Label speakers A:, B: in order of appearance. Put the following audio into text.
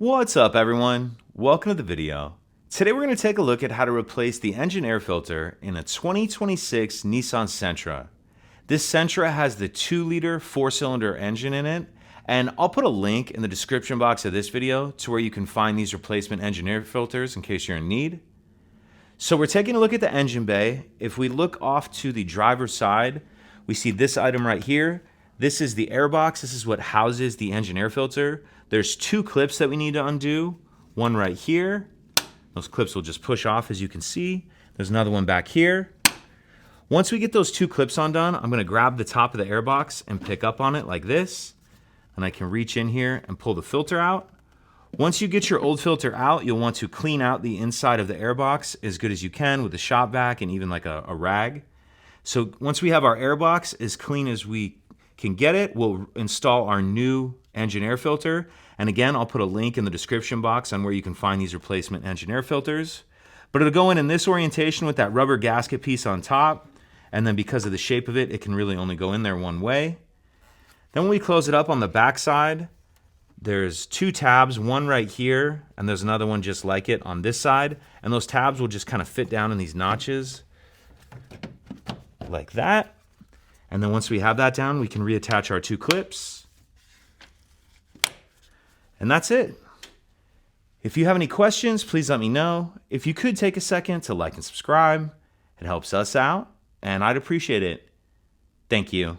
A: What's up everyone? Welcome to the video. Today we're going to take a look at how to replace the engine air filter in a 2026 Nissan Sentra. This Sentra has the 2-liter 4-cylinder engine in it, and I'll put a link in the description box of this video to where you can find these replacement engine air filters in case you're in need. So we're taking a look at the engine bay. If we look off to the driver's side, we see this item right here. This is the air box. This is what houses the engine air filter. There's 2 clips that we need to undo. One right here. Those clips will just push off, as you can see. There's another one back here. Once we get those 2 clips undone, I'm gonna grab the top of the air box and pick up on it like this. And I can reach in here and pull the filter out. Once you get your old filter out, you'll want to clean out the inside of the air box as good as you can with a shop vac and even like a rag. So once we have our air box as clean as we can get it, we'll install our new engine air filter. And again, I'll put a link in the description box on where you can find these replacement engine air filters. But it'll go in this orientation with that rubber gasket piece on top. And then because of the shape of it, it can really only go in there one way. Then when we close it up on the back side, there's 2 tabs, one right here, and there's another one just like it on this side. And those tabs will just kind of fit down in these notches like that. And then once we have that down, we can reattach our 2 clips. And that's it. If you have any questions, please let me know. If you could take a second to like and subscribe, it helps us out, and I'd appreciate it. Thank you.